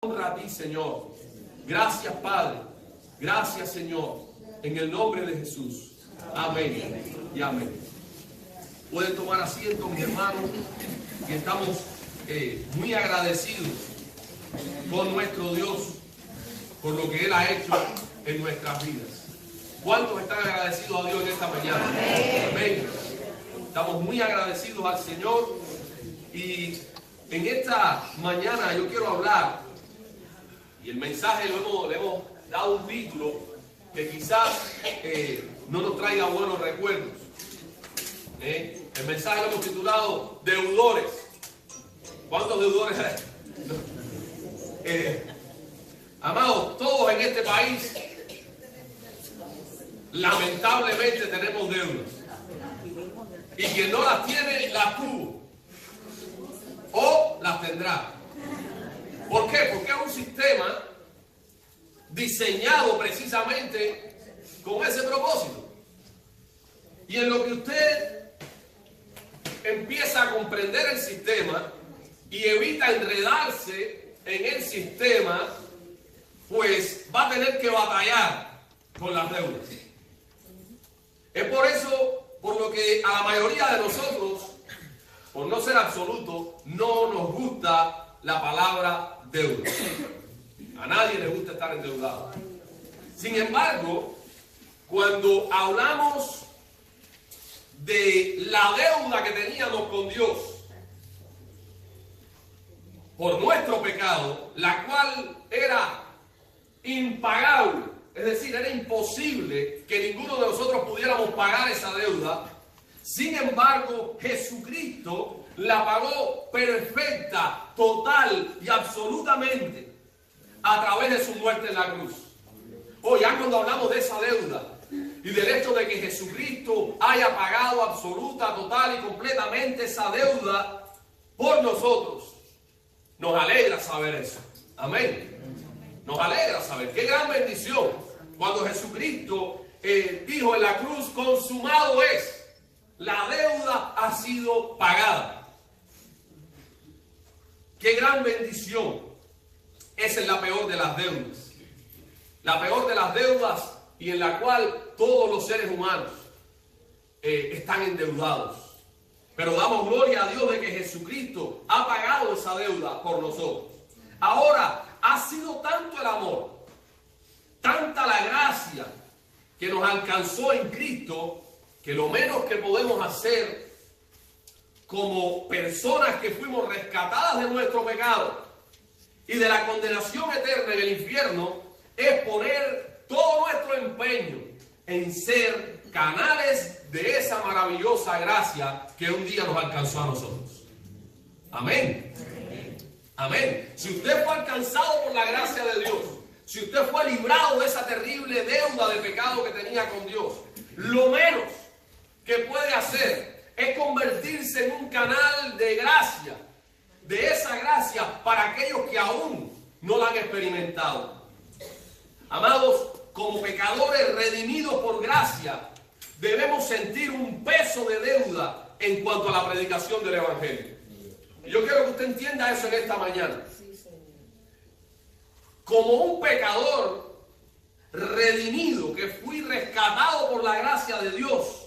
honra a ti, Señor. Gracias, Padre. Gracias, Señor. En el nombre de Jesús. Amén y amén. Pueden tomar asiento, mis hermanos, y estamos muy agradecidos con nuestro Dios por lo que Él ha hecho en nuestras vidas. ¿Cuántos están agradecidos a Dios en esta mañana? Amén. Estamos muy agradecidos al Señor, y en esta mañana yo quiero hablar, y el mensaje le hemos dado un título que quizás no nos traiga buenos recuerdos. El mensaje lo hemos titulado Deudores. ¿Cuántos deudores hay? Amados, todos en este país lamentablemente tenemos deudas, y quien no las tiene, las tuvo o las tendrá. ¿Por qué? Porque es un sistema diseñado precisamente con ese propósito. Y en lo que usted empieza a comprender el sistema y evita enredarse en el sistema, pues va a tener que batallar con las deudas. Es por eso por lo que a la mayoría de nosotros, por no ser absoluto, no nos gusta la palabra deuda. A nadie le gusta estar endeudado. Sin embargo, cuando hablamos de la deuda que teníamos con Dios por nuestro pecado, la cual era impagable, es decir, era imposible que ninguno de nosotros pudiéramos pagar esa deuda. Sin embargo, Jesucristo la pagó perfecta, total y absolutamente a través de su muerte en la cruz. Ya cuando hablamos de esa deuda y del hecho de que Jesucristo haya pagado absoluta, total y completamente esa deuda por nosotros, nos alegra saber eso. Amén. Nos alegra saber. Qué gran bendición cuando Jesucristo dijo en la cruz: consumado es. La deuda ha sido pagada. Qué gran bendición. Esa es la peor de las deudas. La peor de las deudas, y en la cual todos los seres humanos están endeudados. Pero damos gloria a Dios de que Jesucristo ha pagado esa deuda por nosotros. Ahora, ha sido tanto el amor, tanta la gracia que nos alcanzó en Cristo, que lo menos que podemos hacer como personas que fuimos rescatadas de nuestro pecado y de la condenación eterna en el infierno es poner todo nuestro empeño en ser canales de esa maravillosa gracia que un día nos alcanzó a nosotros. Amén. Amén. Si usted fue alcanzado por la gracia de Dios, si usted fue librado de esa terrible deuda de pecado que tenía con Dios, lo menos que puede hacer es convertirse en un canal de gracia, de esa gracia para aquellos que aún no la han experimentado. Amados, como pecadores redimidos por gracia, debemos sentir un peso de deuda en cuanto a la predicación del Evangelio. Y yo quiero que usted entienda eso en esta mañana. Como un pecador redimido, que fui rescatado por la gracia de Dios,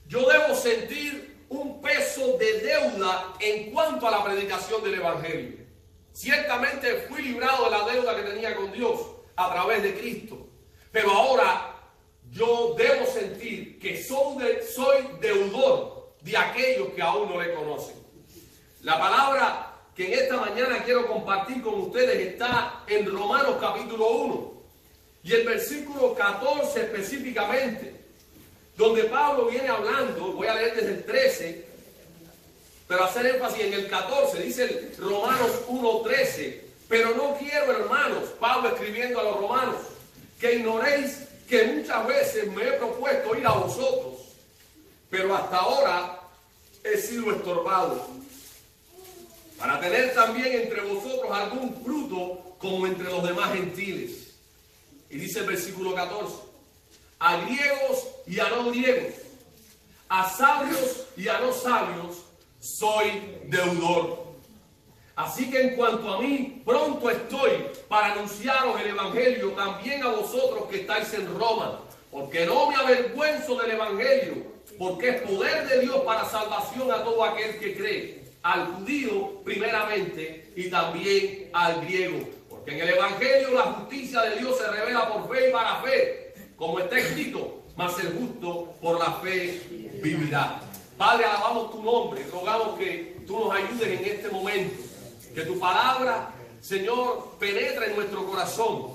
yo debo sentir un peso de deuda en cuanto a la predicación del Evangelio. Ciertamente fui librado de la deuda que tenía con Dios a través de Cristo, pero ahora yo debo sentir que soy deudor de aquellos que aún no le conocen. La palabra que en esta mañana quiero compartir con ustedes está en Romanos capítulo 1 y el versículo 14 específicamente, donde Pablo viene hablando. Voy a leer desde el 13, pero hacer énfasis en el 14. Dice Romanos 1:13: pero no quiero, hermanos, Pablo escribiendo a los romanos, que ignoréis que muchas veces me he propuesto ir a vosotros, pero hasta ahora he sido estorbado, para tener también entre vosotros algún fruto como entre los demás gentiles. Y dice el versículo 14: a griegos y a no griegos, a sabios y a no sabios, soy deudor. Así que en cuanto a mí, pronto estoy para anunciaros el Evangelio también a vosotros que estáis en Roma, porque no me avergüenzo del Evangelio, porque es poder de Dios para salvación a todo aquel que cree, al judío primeramente y también al griego. Porque en el Evangelio la justicia de Dios se revela por fe y para fe, como está escrito, mas el justo por la fe vivirá. Padre, alabamos tu nombre y rogamos que tú nos ayudes en este momento. Que tu palabra, Señor, penetre en nuestro corazón.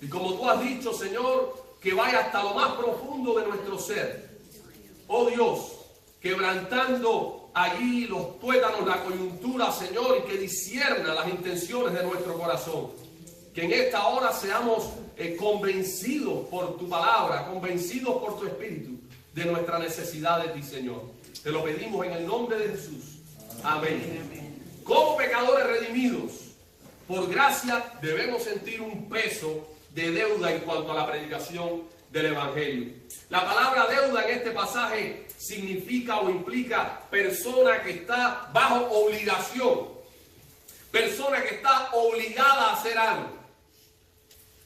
Y como tú has dicho, Señor, que vaya hasta lo más profundo de nuestro ser. Oh Dios, quebrantando allí los tuétanos, la coyuntura, Señor, y que discierna las intenciones de nuestro corazón. Que en esta hora seamos convencidos por tu palabra, convencidos por tu Espíritu de nuestra necesidad de ti, Señor. Te lo pedimos en el nombre de Jesús. Amén. Como pecadores redimidos, por gracia debemos sentir un peso de deuda en cuanto a la predicación del Evangelio. La palabra deuda en este pasaje significa o implica persona que está bajo obligación, persona que está obligada a hacer algo.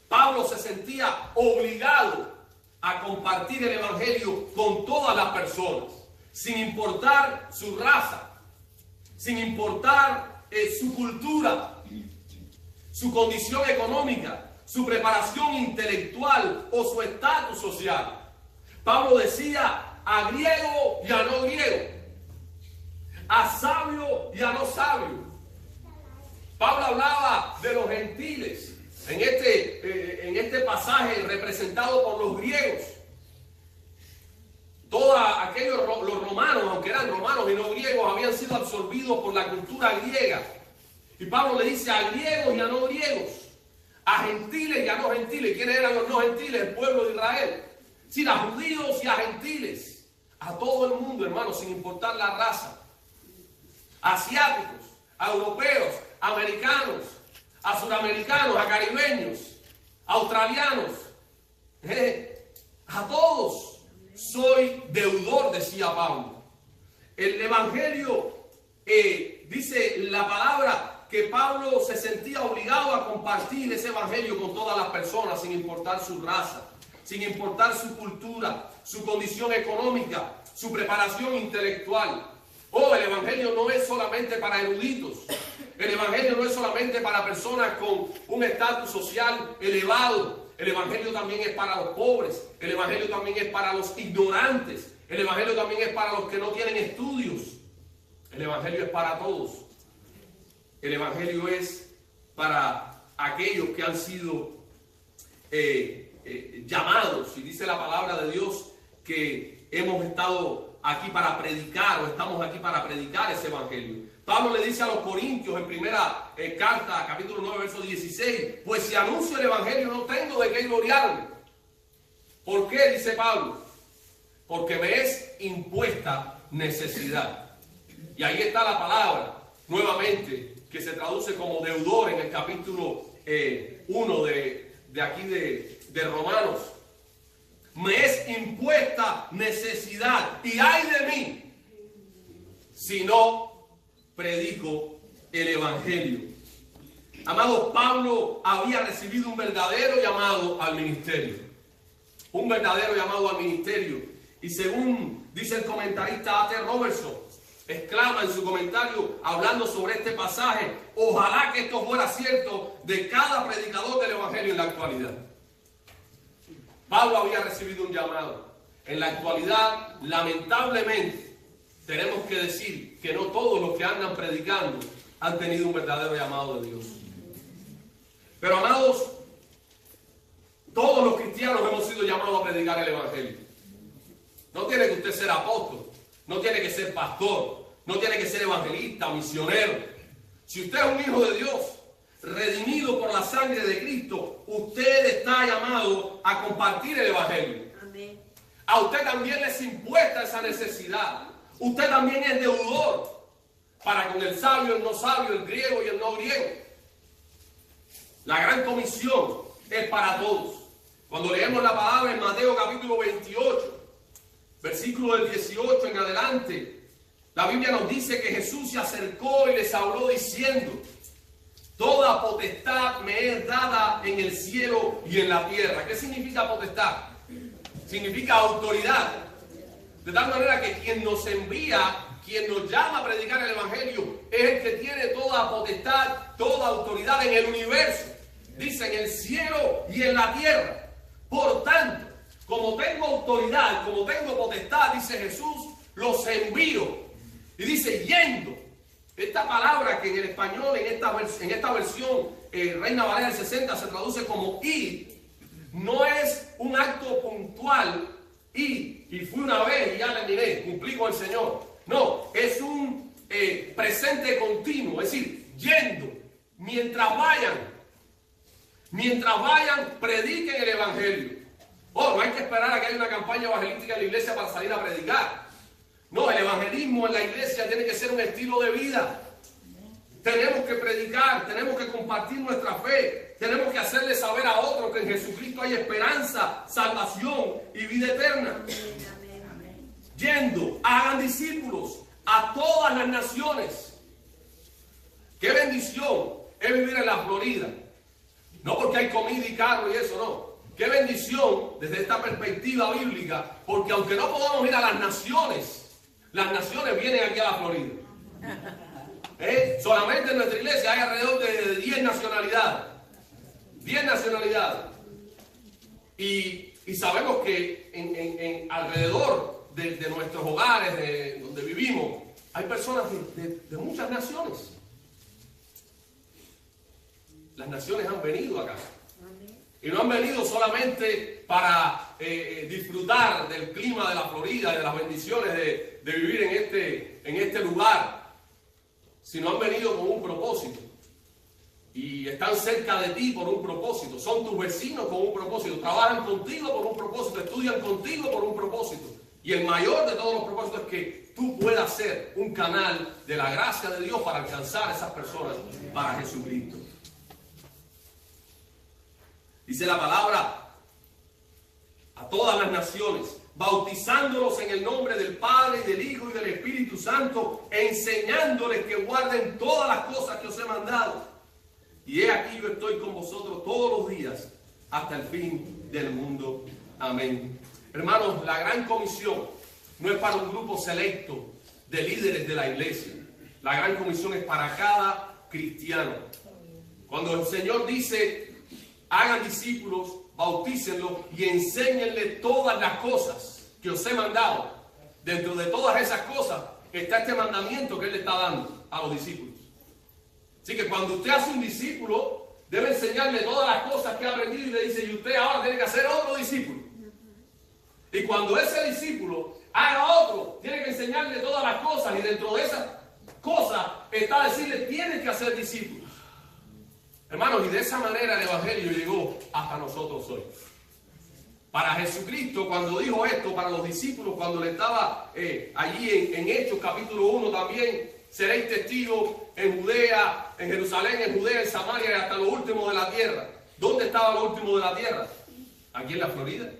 Pablo se sentía obligado a compartir el Evangelio con todas las personas, sin importar su raza, sin importar su cultura, su condición económica, su preparación intelectual o su estatus social. Pablo decía a griego y a no griego, a sabio y a no sabio. Pablo hablaba de los gentiles en este pasaje representado por los griegos. Todos aquellos, los romanos, aunque eran romanos y no griegos, habían sido absorbidos por la cultura griega. Y Pablo le dice a griegos y a no griegos, a gentiles y a no gentiles. ¿Quiénes eran los no gentiles? El pueblo de Israel. Sí, a judíos y a gentiles. A todo el mundo, hermanos, sin importar la raza. Asiáticos, a europeos, a americanos, a suramericanos, a caribeños, a australianos. A todos. Soy deudor, decía Pablo. El Evangelio, dice la palabra que Pablo se sentía obligado a compartir ese Evangelio con todas las personas, sin importar su raza, sin importar su cultura, su condición económica, su preparación intelectual. Oh, el Evangelio no es solamente para eruditos. El Evangelio no es solamente para personas con un estatus social elevado. El Evangelio también es para los pobres. El Evangelio también es para los ignorantes. El Evangelio también es para los que no tienen estudios. El Evangelio es para todos. El Evangelio es para aquellos que han sido llamados. Y dice la palabra de Dios que hemos estado aquí para predicar, o estamos aquí para predicar ese Evangelio. Pablo le dice a los corintios en primera carta, capítulo 9, verso 16, pues si anuncio el Evangelio no tengo de qué gloriarme. ¿Por qué? Dice Pablo. Porque me es impuesta necesidad. Y ahí está la palabra, nuevamente, que se traduce como deudor en el capítulo 1 de aquí de Romanos. Me es impuesta necesidad, y ay de mí, si no predico el Evangelio. Amados, Pablo había recibido un verdadero llamado al ministerio. Un verdadero llamado al ministerio. Y según dice el comentarista A.T. Robertson, exclama en su comentario, hablando sobre este pasaje, ojalá que esto fuera cierto de cada predicador del Evangelio en la actualidad. Pablo había recibido un llamado. En la actualidad, lamentablemente, tenemos que decir que no todos los que andan predicando han tenido un verdadero llamado de Dios. Pero, amados, todos los cristianos hemos sido llamados a predicar el Evangelio. No tiene que usted ser apóstol, no tiene que ser pastor, no tiene que ser evangelista, misionero. Si usted es un hijo de Dios, redimido por la sangre de Cristo, usted está llamado a compartir el Evangelio. Amén. A usted también les impuesta esa necesidad. Usted también es deudor para con el sabio, el no sabio, el griego y el no griego. La gran comisión es para todos. Cuando leemos la palabra en Mateo capítulo 28, versículo del 18 en adelante, La Biblia nos dice que Jesús se acercó y les habló diciendo: toda potestad me es dada en el cielo y en la tierra. ¿Qué significa potestad? Significa autoridad. De tal manera que quien nos envía, quien nos llama a predicar el Evangelio, es el que tiene toda potestad, toda autoridad en el universo. Dice, en el cielo y en la tierra. Por tanto, como tengo autoridad, como tengo potestad, dice Jesús, los envío. Y dice, yendo. Esta palabra que en el español, en esta versión, Reina Valera del 60, se traduce como ir, no es un acto puntual, ir, y fui una vez y ya terminé, cumplí con el Señor. No, es un presente continuo, es decir, yendo, mientras vayan, prediquen el Evangelio. Oh, no hay que esperar a que haya una campaña evangelística en la iglesia para salir a predicar. No, el evangelismo en la iglesia tiene que ser un estilo de vida. Tenemos que predicar, tenemos que compartir nuestra fe, tenemos que hacerle saber a otros que en Jesucristo hay esperanza, salvación y vida eterna. Yendo, hagan discípulos a todas las naciones. Qué bendición es vivir en la Florida. No porque hay comida y carro y eso, no. Qué bendición desde esta perspectiva bíblica, porque aunque no podamos ir a las naciones vienen aquí a la Florida. Solamente en nuestra iglesia hay alrededor de 10 nacionalidades. 10 nacionalidades. Y sabemos que en alrededor de nuestros hogares, de donde vivimos, hay personas de muchas naciones. Las naciones han venido acá. Y no han venido solamente para disfrutar del clima de la Florida, de las bendiciones de vivir en este lugar, sino han venido con un propósito. Y están cerca de ti por un propósito. Son tus vecinos con un propósito. Trabajan contigo por un propósito. Estudian contigo por un propósito. Y el mayor de todos los propósitos es que tú puedas ser un canal de la gracia de Dios para alcanzar a esas personas para Jesucristo. Dice la palabra, a todas las naciones, bautizándolos en el nombre del Padre, y del Hijo y del Espíritu Santo, enseñándoles que guarden todas las cosas que os he mandado. Y he aquí yo estoy con vosotros todos los días hasta el fin del mundo. Amén. Hermanos, la gran comisión no es para un grupo selecto de líderes de la iglesia. La gran comisión es para cada cristiano. Cuando el Señor dice, hagan discípulos, bautícenlos y enséñenle todas las cosas que os he mandado. Dentro de todas esas cosas está este mandamiento que Él le está dando a los discípulos. Así que cuando usted hace un discípulo, debe enseñarle todas las cosas que ha aprendido y le dice, y usted ahora tiene que hacer otro discípulo. Y cuando ese discípulo haga otro, tiene que enseñarle todas las cosas, y dentro de esas cosas está decirle, tiene que hacer discípulos. Hermanos, y de esa manera el Evangelio llegó hasta nosotros hoy. Para Jesucristo, cuando dijo esto, para los discípulos, cuando le estaba allí en Hechos capítulo 1 también, seréis testigos en Judea, en Jerusalén, en Judea, en Samaria y hasta lo último de la tierra. ¿Dónde estaba lo último de la tierra? Aquí en la Florida.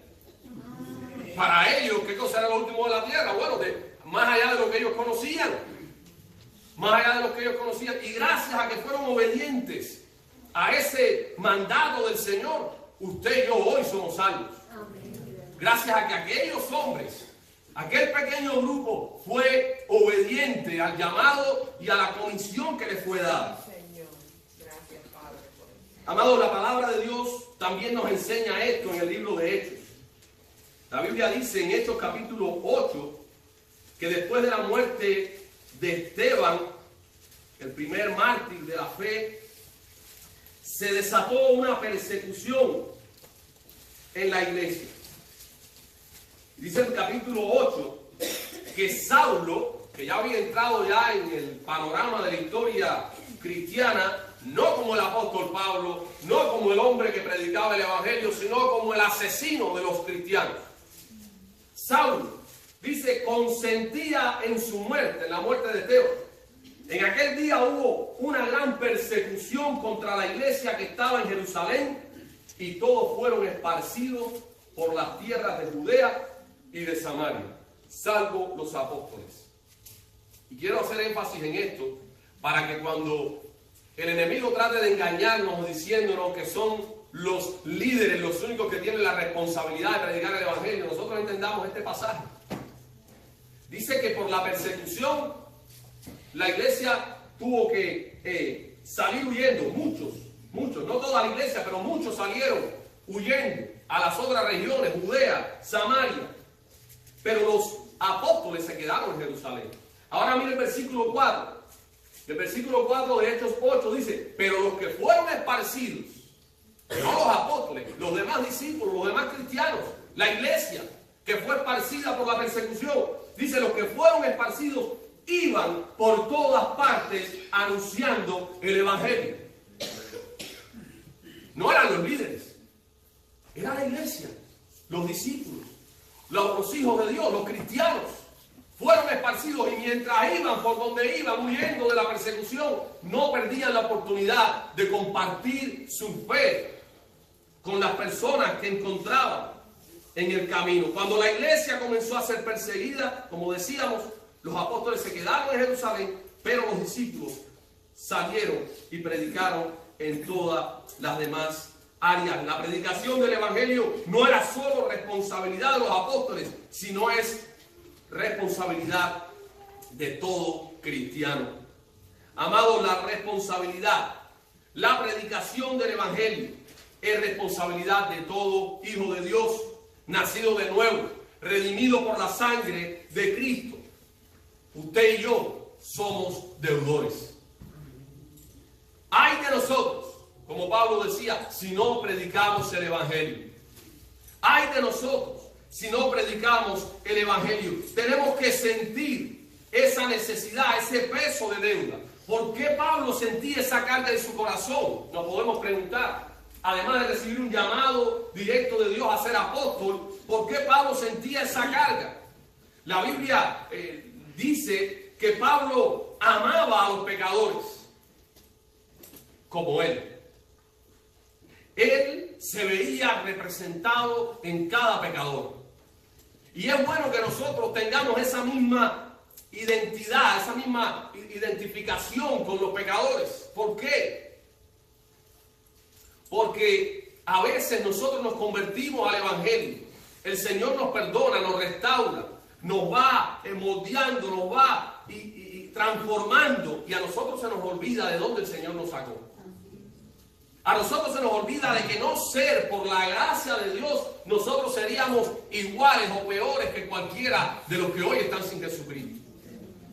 Para ellos, ¿qué cosa era lo último de la tierra? Bueno, más allá de lo que ellos conocían. Más allá de lo que ellos conocían. Y gracias a que fueron obedientes a ese mandato del Señor, usted y yo hoy somos salvos. Gracias a que aquellos hombres, aquel pequeño grupo fue obediente al llamado y a la comisión que les fue dada. Amados, la palabra de Dios también nos enseña esto en el libro de Hechos. La Biblia dice en Hechos capítulo 8 que después de la muerte de Esteban, el primer mártir de la fe, se desató una persecución en la iglesia. Dice el capítulo 8 que Saulo, que ya había entrado ya en el panorama de la historia cristiana, no como el apóstol Pablo, no como el hombre que predicaba el evangelio, sino como el asesino de los cristianos. Saulo, dice, consentía en su muerte, en la muerte de Esteban. En aquel día hubo una gran persecución contra la iglesia que estaba en Jerusalén y todos fueron esparcidos por las tierras de Judea y de Samaria, salvo los apóstoles. Y quiero hacer énfasis en esto para que cuando el enemigo trate de engañarnos diciéndonos que son los líderes los únicos que tienen la responsabilidad de predicar el evangelio, nosotros entendamos este pasaje. Dice que por la persecución la iglesia tuvo que salir huyendo, muchos, no toda la iglesia, pero muchos salieron huyendo a las otras regiones, Judea, Samaria. Pero los apóstoles se quedaron en Jerusalén. Ahora mire el versículo 4. El versículo 4 de Hechos 8 dice, pero los que fueron esparcidos, no los apóstoles, los demás discípulos, los demás cristianos, la iglesia que fue esparcida por la persecución, dice, los que fueron esparcidos iban por todas partes anunciando el evangelio. No eran los líderes, era la iglesia, los discípulos, los hijos de Dios, los cristianos. Fueron esparcidos y mientras iban por donde iban, huyendo de la persecución, no perdían la oportunidad de compartir su fe con las personas que encontraban en el camino. Cuando la iglesia comenzó a ser perseguida, como decíamos, los apóstoles se quedaron en Jerusalén, pero los discípulos salieron y predicaron en todas las demás áreas. La predicación del evangelio no era solo responsabilidad de los apóstoles, sino es responsabilidad de todo cristiano. Amados, la responsabilidad, la predicación del evangelio es responsabilidad de todo hijo de Dios, nacido de nuevo, redimido por la sangre de Cristo. Usted y yo somos deudores. Ay de nosotros, como Pablo decía, si no predicamos el evangelio. Ay de nosotros si no predicamos el evangelio. Tenemos que sentir esa necesidad, ese peso de deuda. ¿Por qué Pablo sentía esa carga en su corazón? Nos podemos preguntar. Además de recibir un llamado directo de Dios a ser apóstol, ¿por qué Pablo sentía esa carga? La Biblia dice que Pablo amaba a los pecadores como él. Él se veía representado en cada pecador. Y es bueno que nosotros tengamos esa misma identidad, esa misma identificación con los pecadores. ¿Por qué? Porque a veces nosotros nos convertimos al evangelio. El Señor nos perdona, nos restaura, nos va moldeando, nos va transformando. Y a nosotros se nos olvida de dónde el Señor nos sacó. A nosotros se nos olvida de que no ser por la gracia de Dios, nosotros seríamos iguales o peores que cualquiera de los que hoy están sin Jesucristo.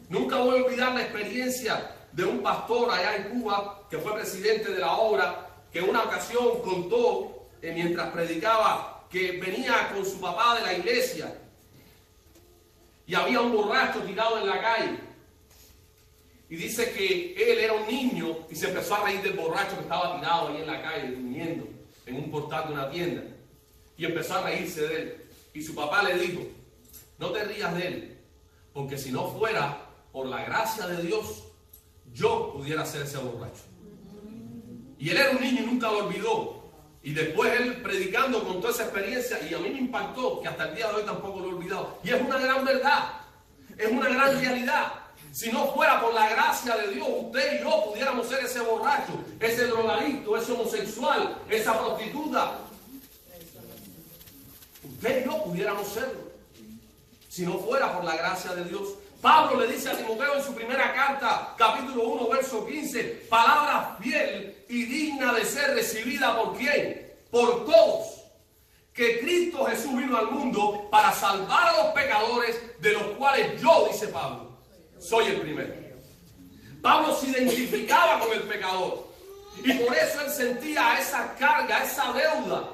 Nunca voy a olvidar la experiencia de un pastor allá en Cuba, que fue presidente de la obra, que en una ocasión contó, mientras predicaba, que venía con su papá de la iglesia y había un borracho tirado en la calle. Y dice que él era un niño y se empezó a reír del borracho que estaba tirado ahí en la calle, durmiendo en un portal de una tienda. Y empezó a reírse de él. Y su papá le dijo, no te rías de él, porque si no fuera por la gracia de Dios, yo pudiera ser ese borracho. Y él era un niño y nunca lo olvidó. Y después él predicando contó esa experiencia y a mí me impactó, que hasta el día de hoy tampoco lo he olvidado. Y es una gran verdad, es una gran realidad. Si no fuera por la gracia de Dios, usted y yo pudiéramos ser ese borracho, ese drogadicto, ese homosexual, esa prostituta. Usted y yo pudiéramos serlo. Si no fuera por la gracia de Dios. Pablo le dice a Timoteo en su primera carta, capítulo 1, verso 15, palabra fiel y digna de ser recibida ¿por quién? Por todos. Que Cristo Jesús vino al mundo para salvar a los pecadores, de los cuales yo, dice Pablo, soy el primero. Pablo se identificaba con el pecador y por eso él sentía esa carga, esa deuda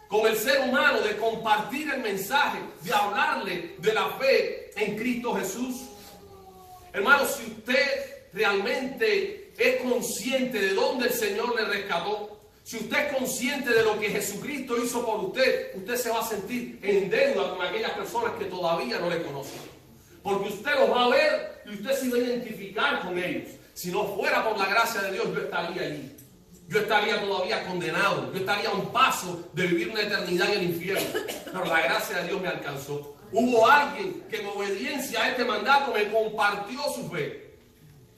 con el ser humano de compartir el mensaje, de hablarle de la fe en Cristo Jesús. Hermano, si usted realmente es consciente de dónde el Señor le rescató, si usted es consciente de lo que Jesucristo hizo por usted, usted se va a sentir en deuda con aquellas personas que todavía no le conocen. Porque usted los va a ver y usted se va a identificar con ellos. Si no fuera por la gracia de Dios, yo estaría allí. Yo estaría todavía condenado. Yo estaría a un paso de vivir una eternidad en el infierno. Pero la gracia de Dios me alcanzó. Hubo alguien que en obediencia a este mandato me compartió su fe.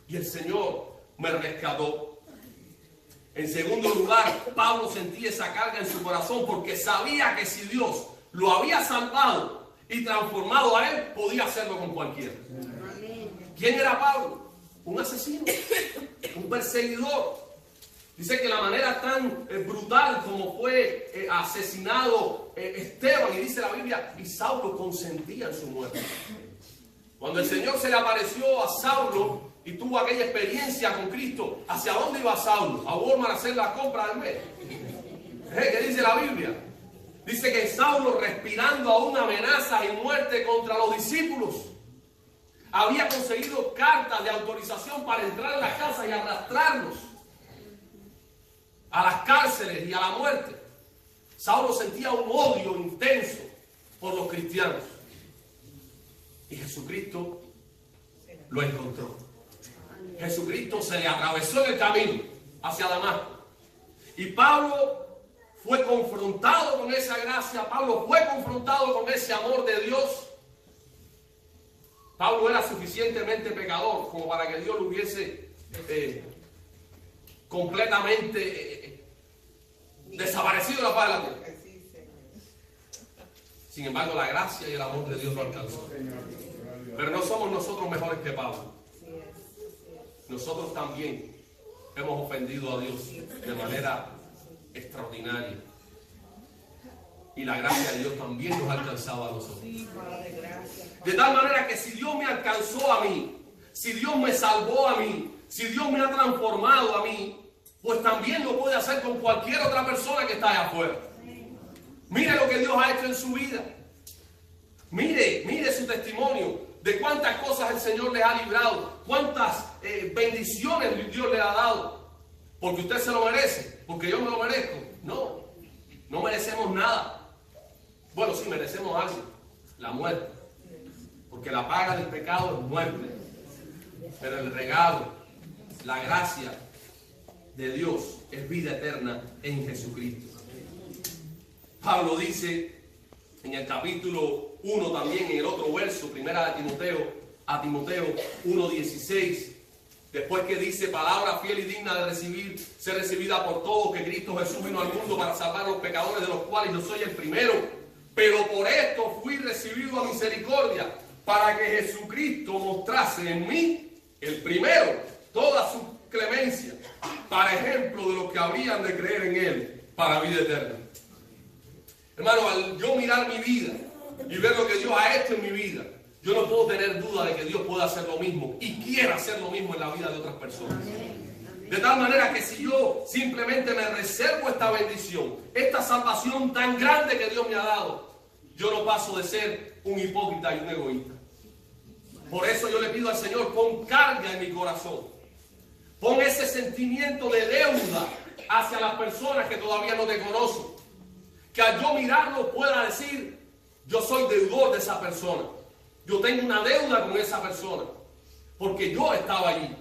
Y el Señor me rescató. En segundo lugar, Pablo sentía esa carga en su corazón porque sabía que si Dios lo había salvado y transformado a él, podía hacerlo con cualquiera. ¿Quién era Pablo? Un asesino, un perseguidor. Dice que la manera tan brutal como fue asesinado Esteban, y dice la Biblia, y Saulo consentía en su muerte. Cuando el Señor se le apareció a Saulo y tuvo aquella experiencia con Cristo, ¿hacia dónde iba Saulo? A Walmart a hacer la compra del mes. ¿Qué dice la Biblia? Dice que Saulo, respirando aún amenazas y muerte contra los discípulos, había conseguido cartas de autorización para entrar en las casas y arrastrarlos a las cárceles y a la muerte. Saulo sentía un odio intenso por los cristianos. Y Jesucristo lo encontró. Jesucristo se le atravesó en el camino hacia Damasco. Y Pablo fue confrontado con esa gracia. Pablo fue confrontado con ese amor de Dios. Pablo era suficientemente pecador como para que Dios lo hubiese completamente desaparecido de la faz de la tierra. Sin embargo, la gracia y el amor de Dios lo alcanzó. Pero no somos nosotros mejores que Pablo. Nosotros también hemos ofendido a Dios de manera extraordinaria. Y la gracia de Dios también nos ha alcanzado a nosotros. De tal manera que si Dios me alcanzó a mí, si Dios me salvó a mí, si Dios me ha transformado a mí, pues también lo puede hacer con cualquier otra persona que está allá afuera. Mire lo que Dios ha hecho en su vida. Mire su testimonio de cuántas cosas el Señor le ha librado, cuántas bendiciones Dios le ha dado. Porque usted se lo merece, porque yo me lo merezco. No, no merecemos nada. Bueno, sí merecemos algo, la muerte. Porque la paga del pecado es muerte. Pero el regalo, la gracia de Dios es vida eterna en Jesucristo. Pablo dice en el capítulo 1 también, en el otro verso, primera de Timoteo 1:16, después que dice, palabra fiel y digna de ser recibida por todos, que Cristo Jesús vino al mundo para salvar a los pecadores, de los cuales yo soy el primero, pero por esto fui recibido a misericordia, para que Jesucristo mostrase en mí, el primero, toda su clemencia, para ejemplo de los que habrían de creer en él, para vida eterna. Hermano, al yo mirar mi vida y ver lo que Dios ha hecho en mi vida, yo no puedo tener duda de que Dios puede hacer lo mismo y quiere hacer lo mismo en la vida de otras personas. De tal manera que si yo simplemente me reservo esta bendición, esta salvación tan grande que Dios me ha dado, yo no paso de ser un hipócrita y un egoísta. Por eso yo le pido al Señor, pon carga en mi corazón. Pon ese sentimiento de deuda hacia las personas que todavía no te conocen. Que al yo mirarlo pueda decir, yo soy deudor de esa persona. Yo tengo una deuda con esa persona. Porque yo estaba allí.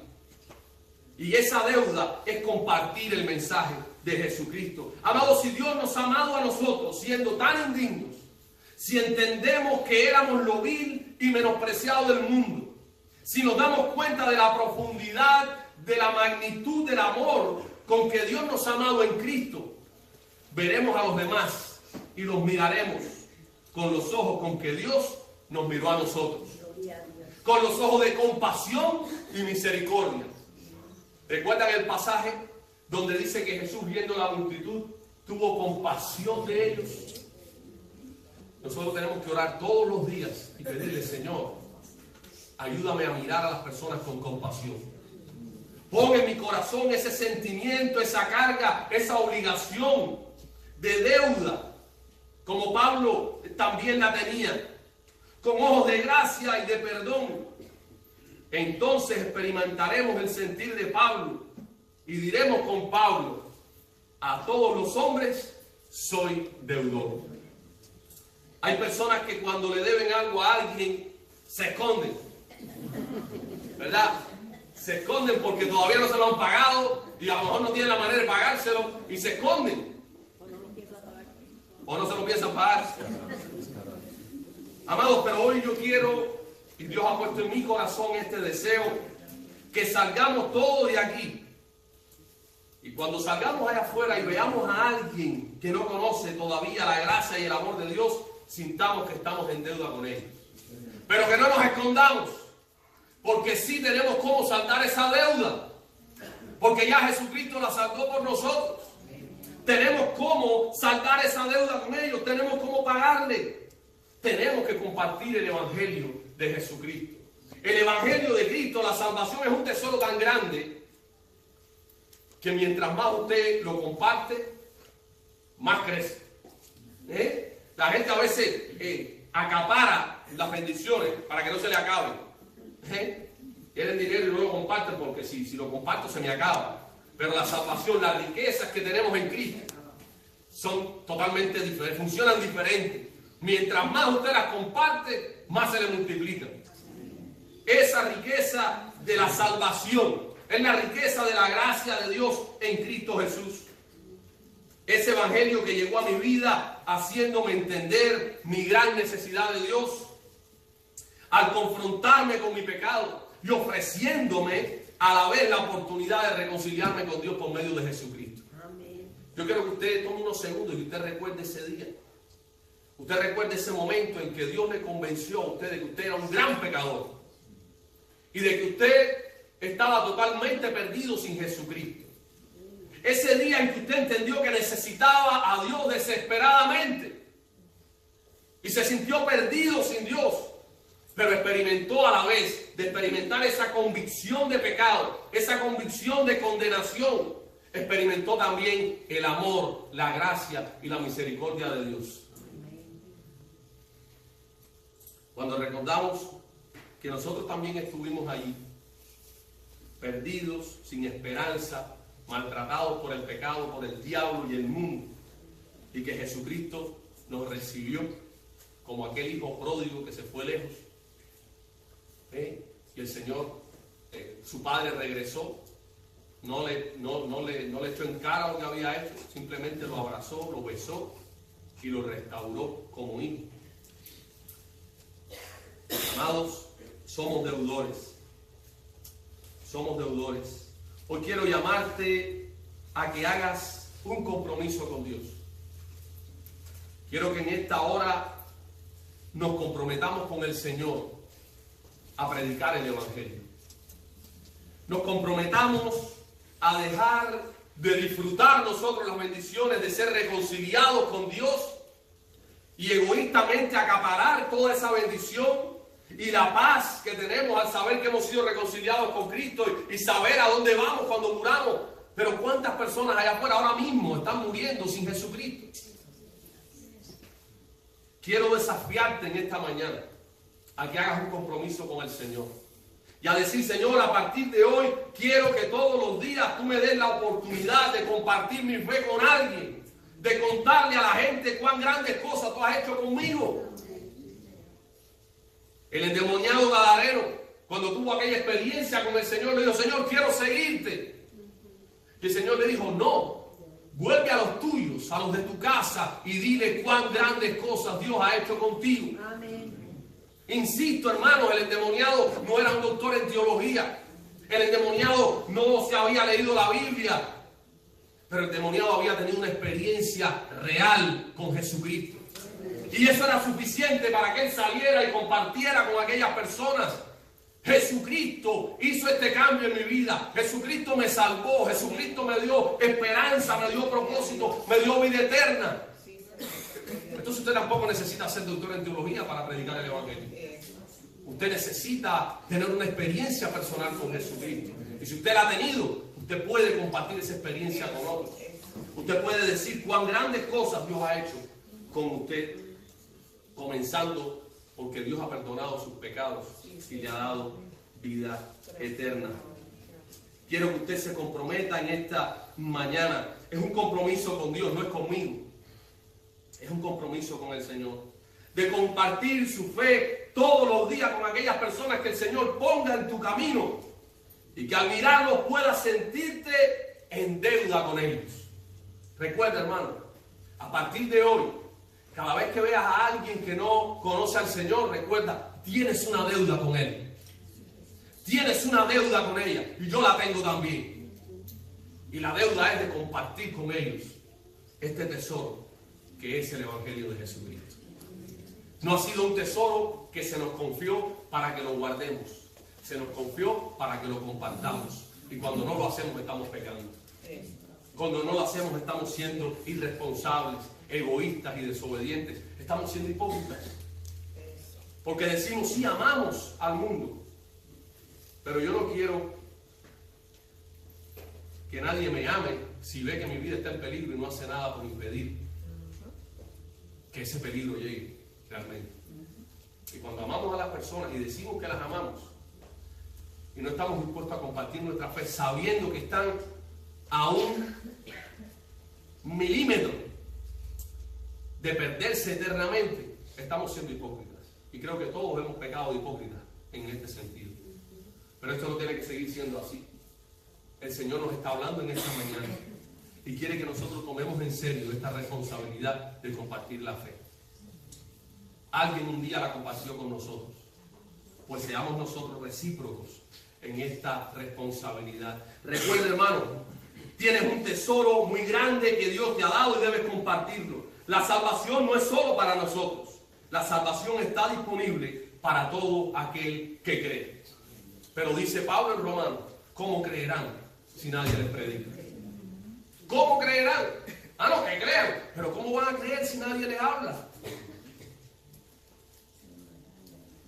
Y esa deuda es compartir el mensaje de Jesucristo. Amados, si Dios nos ha amado a nosotros siendo tan indignos, si entendemos que éramos lo vil y menospreciado del mundo, si nos damos cuenta de la profundidad, de la magnitud del amor con que Dios nos ha amado en Cristo, veremos a los demás y los miraremos con los ojos con que Dios nos miró a nosotros. Con los ojos de compasión y misericordia. ¿Recuerdan el pasaje donde dice que Jesús, viendo la multitud, tuvo compasión de ellos? Nosotros tenemos que orar todos los días y pedirle, Señor, ayúdame a mirar a las personas con compasión. Pon en mi corazón ese sentimiento, esa carga, esa obligación de deuda, como Pablo también la tenía, con ojos de gracia y de perdón. Entonces experimentaremos el sentir de Pablo y diremos con Pablo, a todos los hombres soy deudor. Hay personas que cuando le deben algo a alguien se esconden, ¿verdad? Se esconden porque todavía no se lo han pagado y a lo mejor no tienen la manera de pagárselo y se esconden. O no se lo piensan pagar. Amados, pero hoy yo quiero, y Dios ha puesto en mi corazón este deseo, que salgamos todos de aquí. Y cuando salgamos allá afuera y veamos a alguien que no conoce todavía la gracia y el amor de Dios, sintamos que estamos en deuda con ellos. Pero que no nos escondamos, porque sí tenemos cómo saldar esa deuda. Porque ya Jesucristo la saldó por nosotros. Tenemos cómo saldar esa deuda con ellos, tenemos cómo pagarle. Tenemos que compartir el Evangelio de Jesucristo. El Evangelio de Cristo, la salvación, es un tesoro tan grande que mientras más usted lo comparte, más crece. La gente a veces acapara las bendiciones para que no se le acaben. Quieren dinero y no lo comparten porque si lo comparto se me acaba. Pero la salvación, las riquezas que tenemos en Cristo son totalmente diferentes, funcionan diferentes. Mientras más usted las comparte, más se le multiplican. Esa riqueza de la salvación es la riqueza de la gracia de Dios en Cristo Jesús. Ese evangelio que llegó a mi vida haciéndome entender mi gran necesidad de Dios, al confrontarme con mi pecado y ofreciéndome a la vez la oportunidad de reconciliarme con Dios por medio de Jesucristo. Amén. Yo quiero que usted tome unos segundos y usted recuerde ese día. Usted recuerde ese momento en que Dios le convenció a usted de que usted era un gran pecador y de que usted estaba totalmente perdido sin Jesucristo. Ese día en que usted entendió que necesitaba a Dios desesperadamente y se sintió perdido sin Dios, pero experimentó a la vez de experimentar esa convicción de pecado, esa convicción de condenación, experimentó también el amor, la gracia y la misericordia de Dios. Cuando recordamos que nosotros también estuvimos allí, perdidos, sin esperanza, maltratados por el pecado, por el diablo y el mundo, y que Jesucristo nos recibió como aquel hijo pródigo que se fue lejos, y el Señor, su padre regresó, no le echó en cara lo que había hecho, simplemente lo abrazó, lo besó y lo restauró como hijo. Amados, somos deudores. Somos deudores. Hoy quiero llamarte a que hagas un compromiso con Dios. Quiero que en esta hora nos comprometamos con el Señor a predicar el Evangelio. Nos comprometamos a dejar de disfrutar nosotros las bendiciones de ser reconciliados con Dios y egoístamente acaparar toda esa bendición y la paz que tenemos al saber que hemos sido reconciliados con Cristo y saber a dónde vamos cuando muramos. Pero ¿cuántas personas allá afuera ahora mismo están muriendo sin Jesucristo? Quiero desafiarte en esta mañana a que hagas un compromiso con el Señor y a decir: Señor, a partir de hoy quiero que todos los días tú me des la oportunidad de compartir mi fe con alguien, de contarle a la gente cuán grandes cosas tú has hecho conmigo. El endemoniado Gadareno, cuando tuvo aquella experiencia con el Señor, le dijo: Señor, quiero seguirte. Y el Señor le dijo: no, vuelve a los tuyos, a los de tu casa, y dile cuán grandes cosas Dios ha hecho contigo. Amén. Insisto, hermanos, el endemoniado no era un doctor en teología. El endemoniado no se había leído la Biblia. Pero el endemoniado había tenido una experiencia real con Jesucristo. Y eso era suficiente para que él saliera y compartiera con aquellas personas. Jesucristo hizo este cambio en mi vida. Jesucristo me salvó. Jesucristo me dio esperanza, me dio propósito, me dio vida eterna. Entonces usted tampoco necesita ser doctor en teología para predicar el Evangelio. Usted necesita tener una experiencia personal con Jesucristo. Y si usted la ha tenido, usted puede compartir esa experiencia con otros. Usted puede decir cuán grandes cosas Dios ha hecho con usted. Comenzando porque Dios ha perdonado sus pecados y le ha dado vida eterna. Quiero que usted se comprometa en esta mañana. Es un compromiso con Dios, no es conmigo. Es un compromiso con el Señor. De compartir su fe todos los días con aquellas personas que el Señor ponga en tu camino. Y que al mirarlos puedas sentirte en deuda con ellos. Recuerda, hermano, a partir de hoy, Cada vez que veas a alguien que no conoce al Señor, recuerda, tienes una deuda con Él. Tienes una deuda con ella. Y yo la tengo también. Y la deuda es de compartir con ellos este tesoro que es el Evangelio de Jesucristo. No ha sido un tesoro que se nos confió para que lo guardemos. Se nos confió para que lo compartamos. Y cuando no lo hacemos, estamos pecando. Cuando no lo hacemos, estamos siendo irresponsables, egoístas y desobedientes. Estamos siendo hipócritas. Porque decimos, sí, amamos al mundo. Pero yo no quiero que nadie me ame si ve que mi vida está en peligro y no hace nada por impedir que ese peligro llegue realmente. Y cuando amamos a las personas y decimos que las amamos y no estamos dispuestos a compartir nuestra fe sabiendo que están a un milímetro de perderse eternamente, estamos siendo hipócritas. Y creo que todos hemos pecado de hipócritas en este sentido. Pero esto no tiene que seguir siendo así. El Señor nos está hablando en esta mañana y quiere que nosotros tomemos en serio esta responsabilidad de compartir la fe. Alguien un día la compartió con nosotros. Pues seamos nosotros recíprocos en esta responsabilidad. Recuerda, hermano, tienes un tesoro muy grande que Dios te ha dado y debes compartirlo. La salvación no es solo para nosotros. La salvación está disponible para todo aquel que cree. Pero dice Pablo en Romanos, ¿cómo creerán si nadie les predica? ¿Cómo creerán? Ah, no, que crean. Pero ¿cómo van a creer si nadie les habla?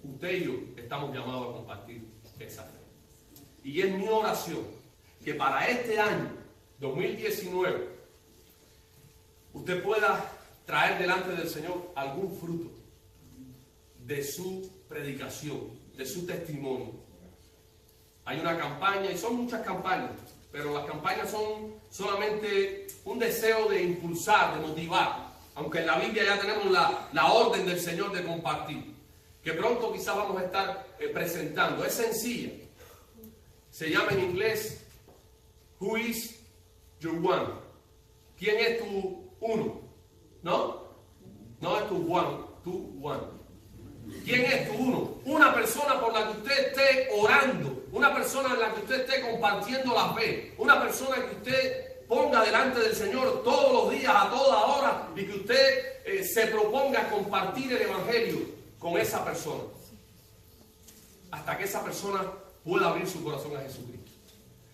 Usted y yo estamos llamados a compartir esa fe. Y es mi oración que para este año, 2019, usted pueda traer delante del Señor algún fruto de su predicación, de su testimonio. Hay una campaña, y son muchas campañas, pero las campañas son solamente un deseo de impulsar, de motivar, aunque en la Biblia ya tenemos la orden del Señor de compartir, que pronto quizás vamos a estar presentando. Es sencilla, se llama en inglés Who is your one? ¿Quién es tu uno? ¿No? No es tu one. ¿Quién es tu uno? Una persona por la que usted esté orando, una persona en la que usted esté compartiendo la fe, una persona que usted ponga delante del Señor todos los días, a toda hora, y que usted se proponga compartir el Evangelio con esa persona, hasta que esa persona pueda abrir su corazón a Jesucristo.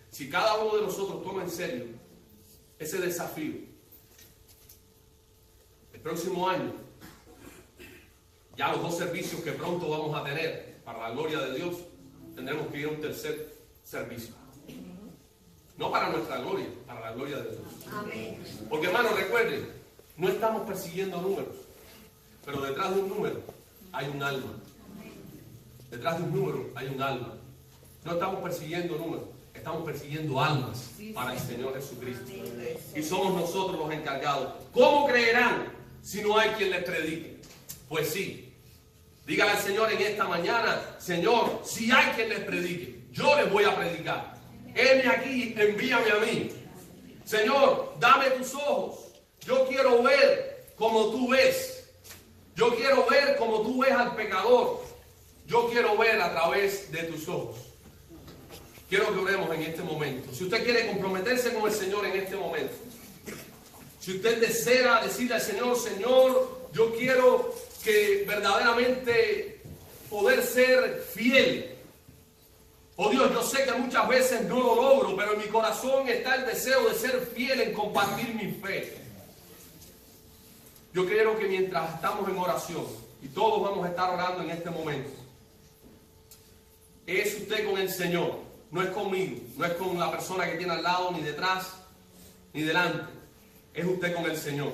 Si cada uno de nosotros toma en serio ese desafío, el próximo año, ya los 2 servicios que pronto vamos a tener, para la gloria de Dios, tendremos que ir a un tercer servicio. No para nuestra gloria, para la gloria de Dios. Amén. Porque, hermanos, recuerden, no estamos persiguiendo números, pero detrás de un número hay un alma. Detrás de un número hay un alma. No estamos persiguiendo números, estamos persiguiendo almas para el Señor Jesucristo. Y somos nosotros los encargados. ¿Cómo creerán si no hay quien les predique? Pues sí. Dígale al Señor en esta mañana, Señor, si hay quien les predique, yo les voy a predicar. Heme aquí, envíame a mí. Señor, dame tus ojos. Yo quiero ver como tú ves. Yo quiero ver como tú ves al pecador. Yo quiero ver a través de tus ojos. Quiero que oremos en este momento. Si usted quiere comprometerse con el Señor en este momento, si usted desea decirle al Señor, Señor, yo quiero que verdaderamente poder ser fiel. Oh Dios, yo sé que muchas veces no lo logro, pero en mi corazón está el deseo de ser fiel en compartir mi fe. Yo quiero que mientras estamos en oración, y todos vamos a estar orando en este momento, es usted con el Señor, no es conmigo, no es con la persona que tiene al lado, ni detrás, ni delante, es usted con el Señor.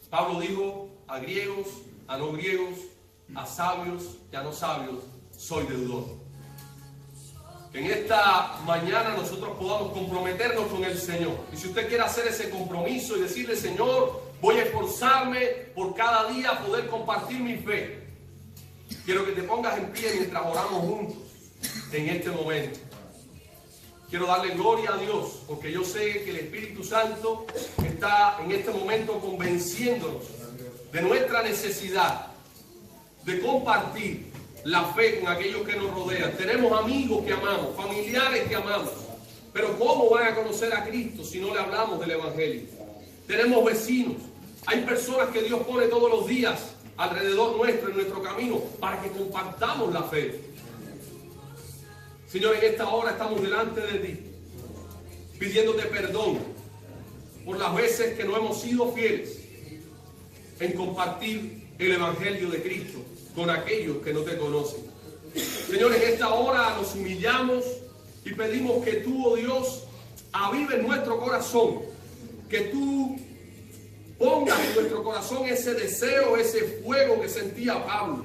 Pablo dijo a griegos, a no griegos, a sabios y a no sabios, soy deudor. Que en esta mañana nosotros podamos comprometernos con el Señor. Y si usted quiere hacer ese compromiso y decirle, Señor, voy a esforzarme por cada día poder compartir mi fe, quiero que te pongas en pie mientras oramos juntos en este momento. Quiero darle gloria a Dios, porque yo sé que el Espíritu Santo está en este momento convenciéndonos de nuestra necesidad de compartir la fe con aquellos que nos rodean. Tenemos amigos que amamos, familiares que amamos, pero ¿cómo van a conocer a Cristo si no le hablamos del Evangelio? Tenemos vecinos, hay personas que Dios pone todos los días alrededor nuestro, en nuestro camino, para que compartamos la fe. Señor, en esta hora estamos delante de ti, pidiéndote perdón por las veces que no hemos sido fieles en compartir el Evangelio de Cristo con aquellos que no te conocen. Señor, en esta hora nos humillamos y pedimos que tú, oh Dios, avives nuestro corazón, que tú pongas en nuestro corazón ese deseo, ese fuego que sentía Pablo.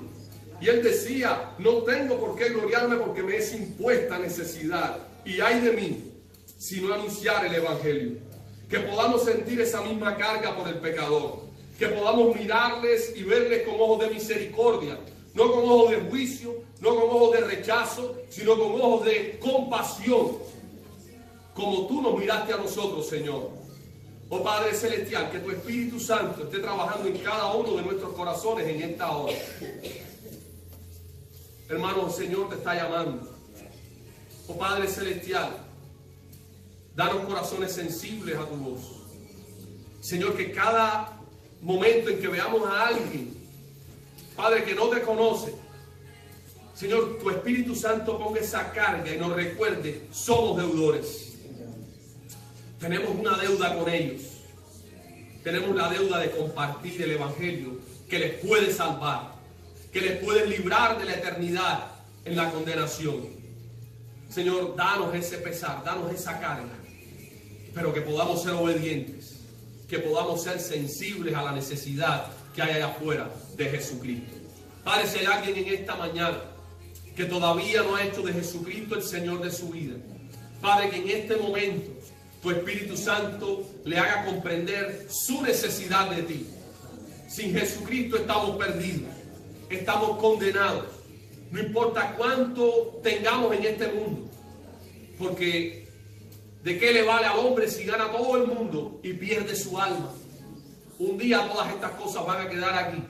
Y él decía, no tengo por qué gloriarme porque me es impuesta necesidad. Y ay de mí, si no anunciar el Evangelio. Que podamos sentir esa misma carga por el pecador. Que podamos mirarles y verles con ojos de misericordia. No con ojos de juicio, no con ojos de rechazo, sino con ojos de compasión. Como tú nos miraste a nosotros, Señor. Oh Padre Celestial, que tu Espíritu Santo esté trabajando en cada uno de nuestros corazones en esta hora. Hermano, el Señor te está llamando. Oh Padre Celestial, danos corazones sensibles a tu voz. Señor, que cada momento en que veamos a alguien, Padre, que no te conoce, Señor, tu Espíritu Santo ponga esa carga y nos recuerde, somos deudores. Tenemos una deuda con ellos. Tenemos la deuda de compartir el Evangelio que les puede salvar, que les puede librar de la eternidad en la condenación. Señor, danos ese pesar, danos esa carga, pero que podamos ser obedientes, que podamos ser sensibles a la necesidad que hay allá afuera de Jesucristo. Padre, si hay alguien en esta mañana que todavía no ha hecho de Jesucristo el Señor de su vida, Padre, que en este momento tu Espíritu Santo le haga comprender su necesidad de ti. Sin Jesucristo estamos perdidos, estamos condenados. No importa cuánto tengamos en este mundo, porque ¿de qué le vale al hombre si gana todo el mundo y pierde su alma? Un día todas estas cosas van a quedar aquí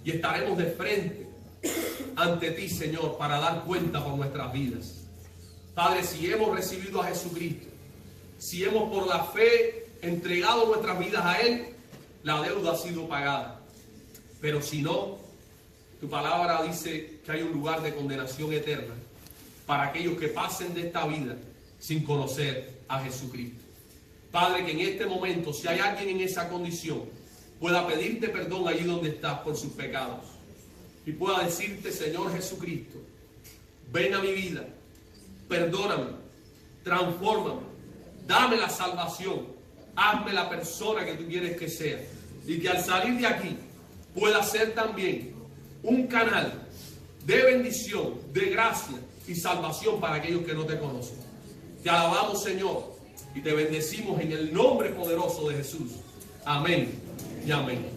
y estaremos de frente ante ti, Señor, para dar cuenta por nuestras vidas. Padre, si hemos recibido a Jesucristo, si hemos por la fe entregado nuestras vidas a Él, la deuda ha sido pagada. Pero si no, tu palabra dice que hay un lugar de condenación eterna para aquellos que pasen de esta vida sin conocer a Jesucristo. Padre, que en este momento, si hay alguien en esa condición, pueda pedirte perdón allí donde estás por sus pecados y pueda decirte, Señor Jesucristo, ven a mi vida, perdóname, transfórmame, dame la salvación, hazme la persona que tú quieres que sea, y que al salir de aquí pueda ser también un canal de bendición, de gracia y salvación para aquellos que no te conocen. Te alabamos, Señor, y te bendecimos en el nombre poderoso de Jesús. Amén y amén.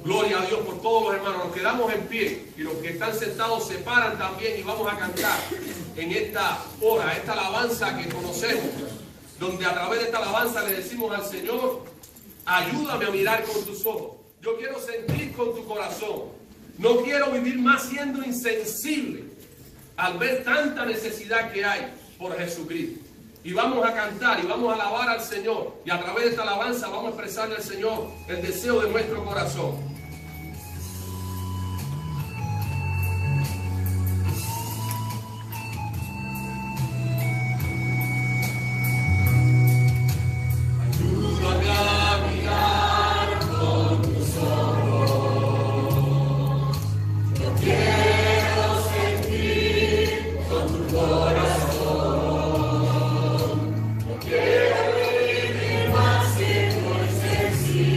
Gloria a Dios por todos los hermanos. Nos quedamos en pie y los que están sentados se paran también y vamos a cantar en esta hora, esta alabanza que conocemos, donde a través de esta alabanza le decimos al Señor, ayúdame a mirar con tus ojos. Yo quiero sentir con tu corazón. No quiero vivir más siendo insensible al ver tanta necesidad que hay por Jesucristo. Y vamos a cantar y vamos a alabar al Señor. Y a través de esta alabanza vamos a expresarle al Señor el deseo de nuestro corazón. Quiero vivir más siendo insensible.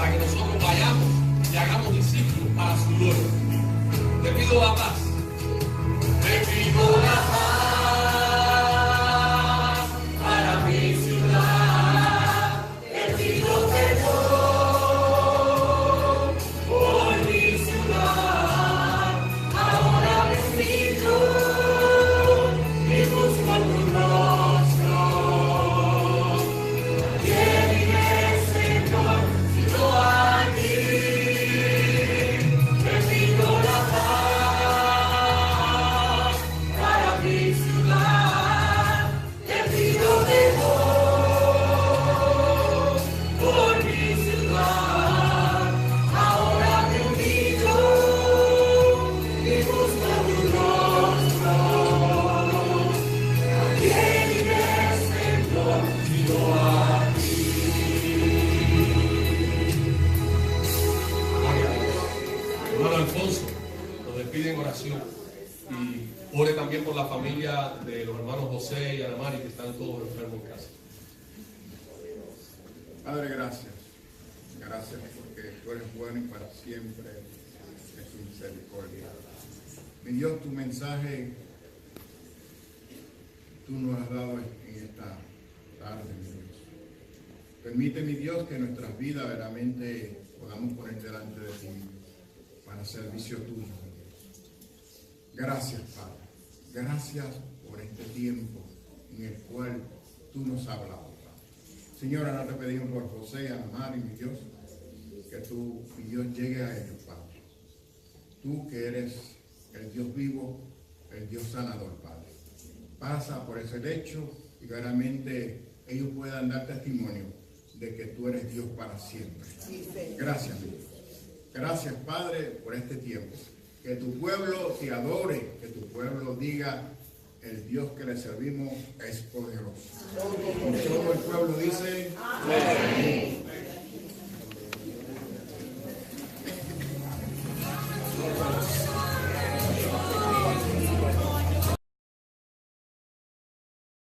para que nosotros vayamos y hagamos discípulos para su gloria. Te pido la paz. Te pido la paz para mi ciudad. Te pido perdón por mi ciudad. Ahora bendito y busco tu rostro. Ayer iré, Señor, sino a ti. Te pido la paz para mi ciudad. Te pido perdón por mi ciudad. Ahora bendito y busco tu rostro. Ayer iré, Señor, sino a ti. Hermano Alfonso nos despide en oración y ore también por la familia de los hermanos José y Ana Mari que están todos enfermos en casa. Padre, gracias. Gracias porque tú eres bueno y para siempre es tu misericordia. Mi Dios, tu mensaje tú nos has dado en esta tarde, mi Dios. Permite, mi Dios, que nuestras vidas verdaderamente podamos poner delante de ti para servicio tuyo, mi Dios. Gracias, Padre. Gracias por este tiempo en el cual tú nos has hablado, Padre. Señora, ahora te pedimos por José y Ana Mari, mi Dios, que tú, mi Dios, llegue a ellos, Padre. Tú que eres el Dios vivo, el Dios sanador, Padre. Pasa por ese lecho y verdaderamente ellos puedan dar testimonio de que tú eres Dios para siempre. Gracias, mi Dios. Gracias, Padre, por este tiempo. Que tu pueblo te adore, que tu pueblo diga, el Dios que le servimos es poderoso. Y todo el pueblo dice, amén.